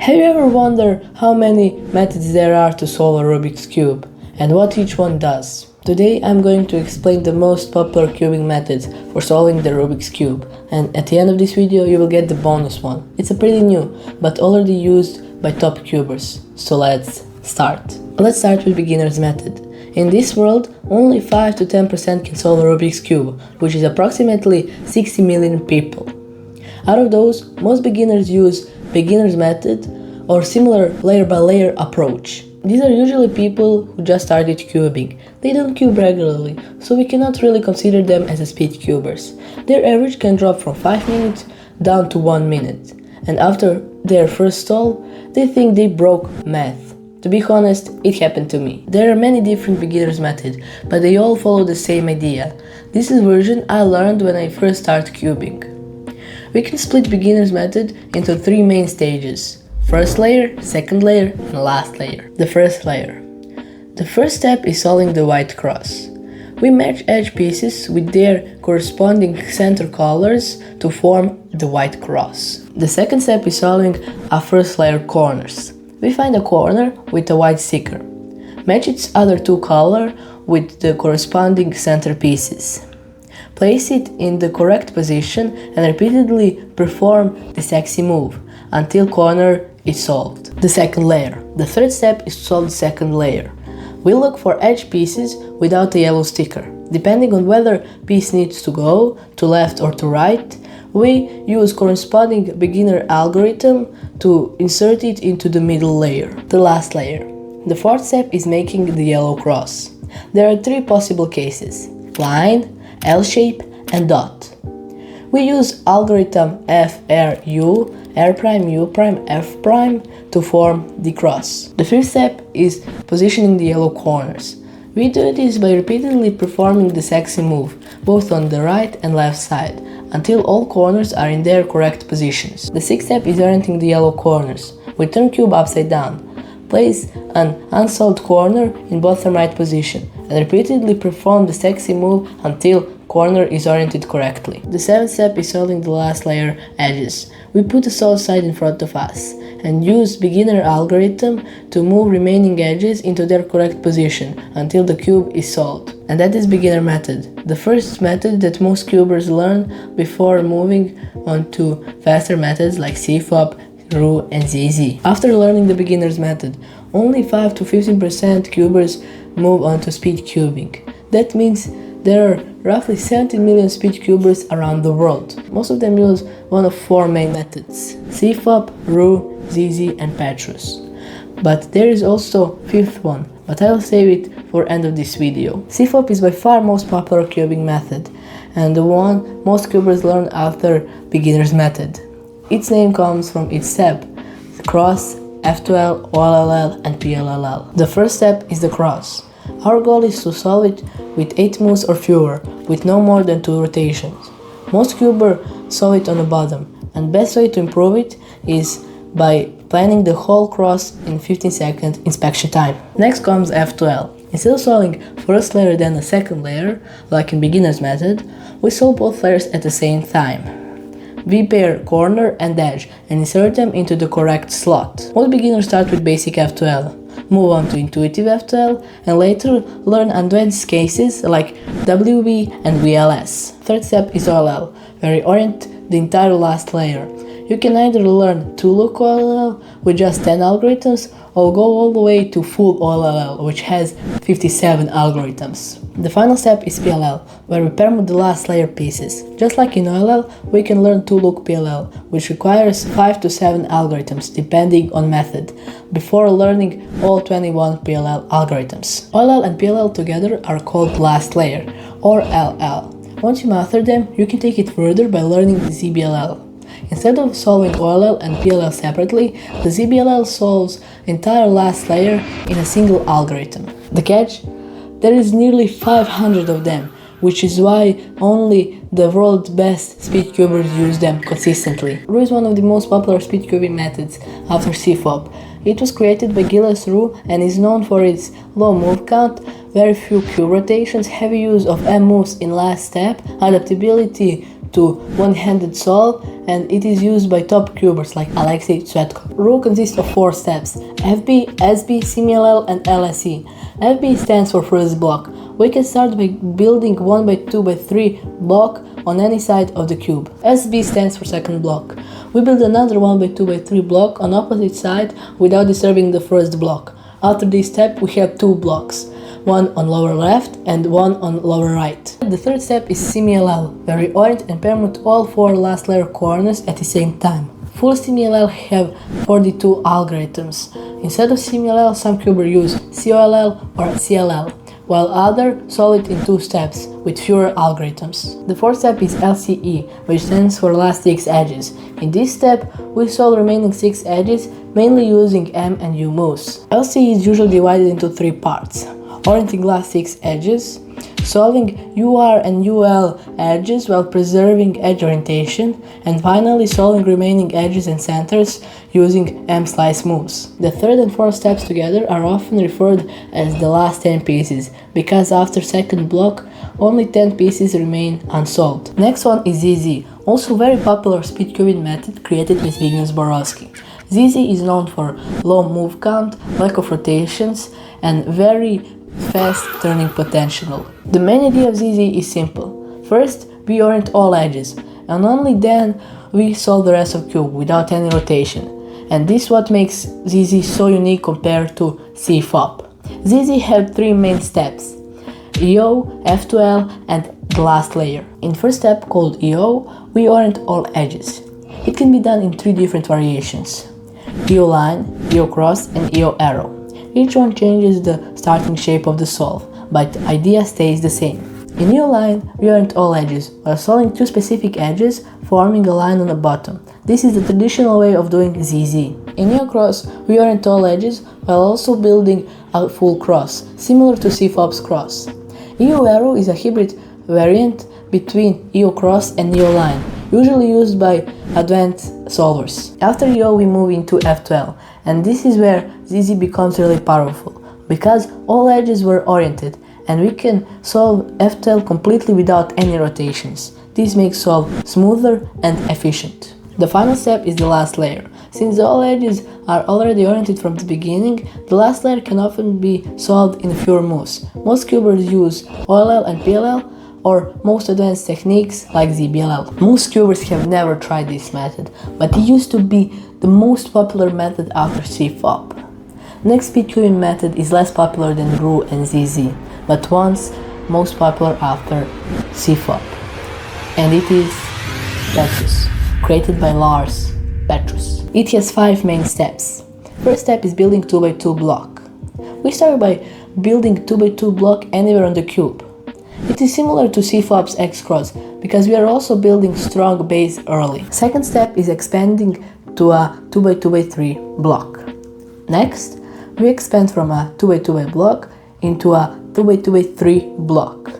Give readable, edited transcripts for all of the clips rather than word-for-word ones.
Have you ever wondered how many methods there are to solve a Rubik's Cube and what each one does? Today I'm going to explain the most popular cubing methods for solving the Rubik's Cube, and at the end of this video you will get the bonus one. It's a pretty new but already used by top cubers. So let's start. Let's start with Beginner's Method. In this world, only 5 to 10% can solve a Rubik's Cube, which is approximately 60 million people. Out of those, most beginners use Beginner's Method or similar layer-by-layer approach. These are usually people who just started cubing. They don't cube regularly, so we cannot really consider them as speed cubers. Their average can drop from 5 minutes down to 1 minute, and after their first solve, they think they broke math. To be honest, it happened to me. There are many different beginner's methods, but they all follow the same idea. This is version I learned when I first started cubing. We can split beginner's method into 3 main stages: first layer, second layer, and last layer. The first layer. The first step is solving the white cross. We match edge pieces with their corresponding center colors to form the white cross. The second step is solving a first layer corners. We find a corner with a white sticker. Match its other two colors with the corresponding center pieces. Place it in the correct position and repeatedly perform the sexy move until corner is solved. The second layer. The third step is to solve the second layer. We look for edge pieces without a yellow sticker. Depending on whether piece needs to go to left or to right, we use corresponding beginner algorithm to insert it into the middle layer. The last layer. The fourth step is making the yellow cross. There are 3 possible cases: line, L shape, and dot. We use algorithm FRU, R', U', F' to form the cross. The fifth step is positioning the yellow corners. We do this by repeatedly performing the sexy move, both on the right and left side, until all corners are in their correct positions. The sixth step is orienting the yellow corners. We turn cube upside down. Place an unsolved corner in bottom right position and repeatedly perform the sexy move until corner is oriented correctly. The seventh step is solving the last layer edges. We put the solved side in front of us and use beginner algorithm to move remaining edges into their correct position until the cube is solved. And that is beginner method, the first method that most cubers learn before moving on to faster methods like CFOP, Roux, and ZZ. After learning the beginner's method, only 5 to 15% cubers move on to speed cubing. That means there are roughly 17 million speed cubers around the world. Most of them use one of 4 main methods: CFOP, Roux, ZZ, and Petrus. But there is also 5th one, but I will save it for end of this video. CFOP is by far most popular cubing method, and the one most cubers learn after beginner's method. Its name comes from its step: cross, F2L, OLL, and PLLL. The first step is the cross. Our goal is to solve it with 8 moves or fewer, with no more than 2 rotations. Most cubers solve it on the bottom, and best way to improve it is by planning the whole cross in 15-second inspection time. Next comes F2L. Instead of solving first layer then the second layer, like in beginner's method, we solve both layers at the same time. We pair corner and edge and insert them into the correct slot. Most beginners start with basic F2L, move on to intuitive F2L, and later learn advanced cases like WB and VLS. Third step is OLL, where you orient the entire last layer. You can either learn 2-look OLL with just 10 algorithms or go all the way to full OLL, which has 57 algorithms. The final step is PLL, where we pair the last layer pieces. Just like in OLL, we can learn 2-look PLL, which requires 5 to 7 algorithms depending on method, before learning all 21 PLL algorithms. OLL and PLL together are called last layer, or LL. Once you master them, you can take it further by learning the ZBLL. Instead of solving OLL and PLL separately, the ZBLL solves entire last layer in a single algorithm. The catch? There is nearly 500 of them, which is why only the world's best speed cubers use them consistently. Roux is one of the most popular speed cubing methods after CFOP. It was created by Gilles Roux and is known for its low move count, very few cube rotations, heavy use of M moves in last step, adaptability to one-handed solve, and it is used by top cubers like Alexei Tsvetkov. Roux consists of 4 steps: FB, SB, CMLL, and LSE. FB stands for first block. We can start by building 1x2x3 block on any side of the cube. SB stands for second block. We build another 1x2x3 block on opposite side without disturbing the first block. After this step we have 2 blocks, one on lower left and one on lower right. The third step is CMLL, where we orient and permute all 4 last layer corners at the same time. Full CMLL have 42 algorithms. Instead of CMLL, some cubers use COLL or CLL, while others solve it in 2 steps with fewer algorithms. The fourth step is LCE, which stands for last 6 edges. In this step, we solve remaining 6 edges, mainly using M and U moves. LCE is usually divided into 3 parts: orienting last 6 edges, solving UR and UL edges while preserving edge orientation, and finally solving remaining edges and centers using M-slice moves. The third and fourth steps together are often referred as the last 10 pieces, because after second block, only 10 pieces remain unsolved. Next one is ZZ, also very popular speedcubing method created with Vignes-Borowski. ZZ is known for low move count, lack of rotations, and very fast turning potential. The main idea of ZZ is simple. First, we orient all edges, and only then we solve the rest of cube without any rotation. And this is what makes ZZ so unique compared to CFOP. ZZ have 3 main steps: EO, F2L, and the last layer. In first step, called EO, we orient all edges. It can be done in 3 different variations: EO line, EO cross, and EO arrow. Each one changes the starting shape of the solve, but the idea stays the same. In EO line, we orient all edges, while solving 2 specific edges, forming a line on the bottom. This is the traditional way of doing ZZ. In EO cross, we orient all edges, while also building a full cross, similar to CFOP's cross. EO arrow is a hybrid variant between EO cross and EO line, usually used by advanced solvers. After EO, we move into F12, and this is where ZZ becomes really powerful, because all edges were oriented, and we can solve F12 completely without any rotations. This makes solve smoother and efficient. The final step is the last layer. Since all edges are already oriented from the beginning, the last layer can often be solved in fewer moves. Most cubers use OLL and PLL, or most advanced techniques like ZBLL. Most cubers have never tried this method, but it used to be the most popular method after CFOP. Next speedcubing method is less popular than Roux and ZZ, but once most popular after CFOP, and it is Petrus, created by Lars Petrus. It has 5 main steps. First step is building 2x2 block. We start by building 2x2 block anywhere on the cube. It is similar to CFOP's X-Cross, because we are also building strong base early. Second step is expanding to a 2x2x3 block. Next, we expand from a 2x2x block into a 2x2x3 block.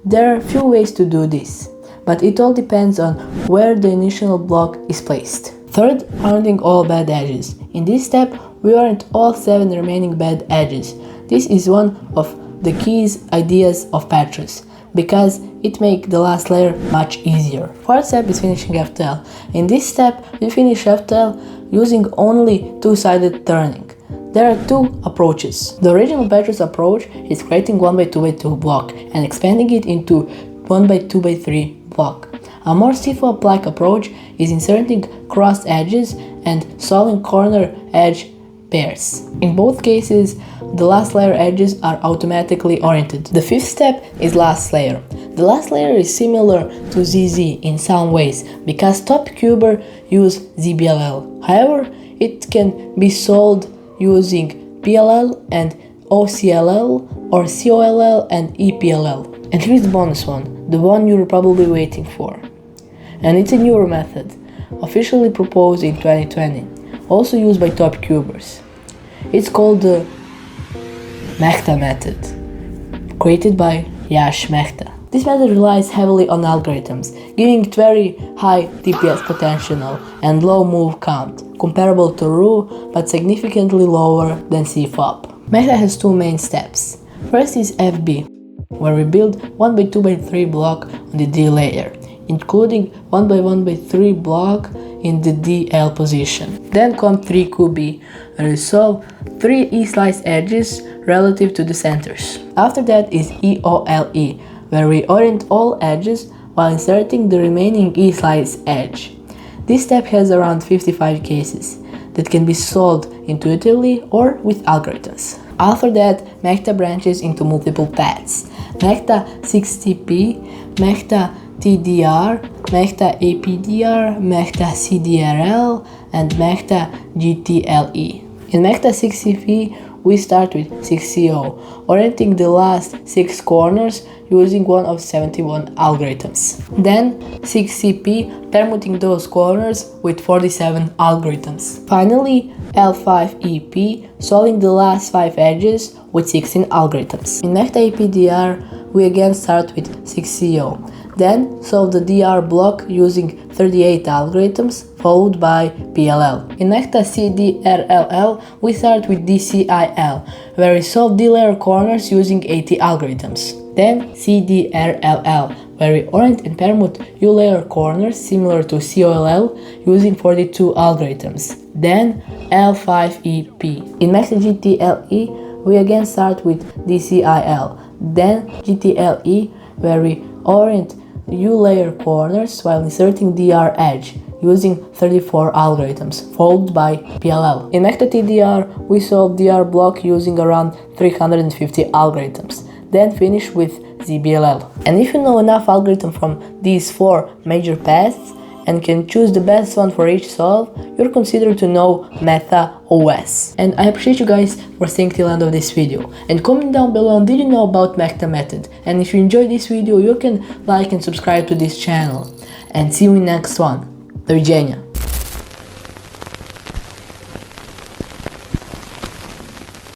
There are a few ways to do this, but it all depends on where the initial block is placed. Third, orienting all bad edges. In this step, we orient all 7 remaining bad edges. This is one of the key ideas of Petrus, because it makes the last layer much easier. Fourth step is finishing FTL. In this step, we finish FTL using only 2-sided turning. There are 2 approaches. The original Petrus approach is creating 1x2x2 block and expanding it into 1x2x3 block. A more CFOP-like approach is inserting crossed edges and solving corner edge pairs. In both cases, the last layer edges are automatically oriented. The fifth step is last layer. The last layer is similar to ZZ in some ways, because top cuber use ZBLL. However, it can be solved using PLL and OCLL, or COLL and EPLL. And here's the bonus one, the one you're probably waiting for. And it's a newer method, officially proposed in 2020, also used by top cubers. It's called the Mehta method, created by Yash Mehta. This method relies heavily on algorithms, giving it very high TPS potential and low move count, comparable to Roux but significantly lower than CFOP. Mehta has 2 main steps. First is FB, where we build 1x2x3 block on the D layer. including 1 by 1 by 3 block in the DL position. Then come 3QB, where we solve 3 E-slice edges relative to the centers. After that is EOLE, where we orient all edges while inserting the remaining E-slice edge. This step has around 55 cases that can be solved intuitively or with algorithms. After that, MECTA branches into multiple paths: MECTA 60P, MECTA TDR, MECTA APDR, MECTA CDRL, and MECTA GTLE. In MECTA 60P, we start with 6CO, orienting the last 6 corners using one of 71 algorithms. Then 6CP, permuting those corners with 47 algorithms. Finally, L5EP, solving the last 5 edges with 16 algorithms. In MECTA APDR, we again start with 6CO. Then solve the DR block using 38 algorithms, followed by PLL. In MECTA CDRLL, we start with DCIL, where we solve D-layer corners using 80 algorithms. Then CDRLL, where we orient and permute U-layer corners similar to COLL using 42 algorithms. Then L5EP. In MECTA GTLE, we again start with DCIL. Then GTLE, where we orient U-layer corners while inserting DR edge using 34 algorithms, followed by PLL. In MECTA TDR, we solve DR block using around 350 algorithms, then finish with ZBLL. And if you know enough algorithm from these 4 major paths and can choose the best one for each solve, you're considered to know Meta OS. And I appreciate you guys for staying till the end of this video. And comment down below, did you know about MECTA method? And if you enjoyed this video, you can like and subscribe to this channel. And see you in next one. Do widzenia.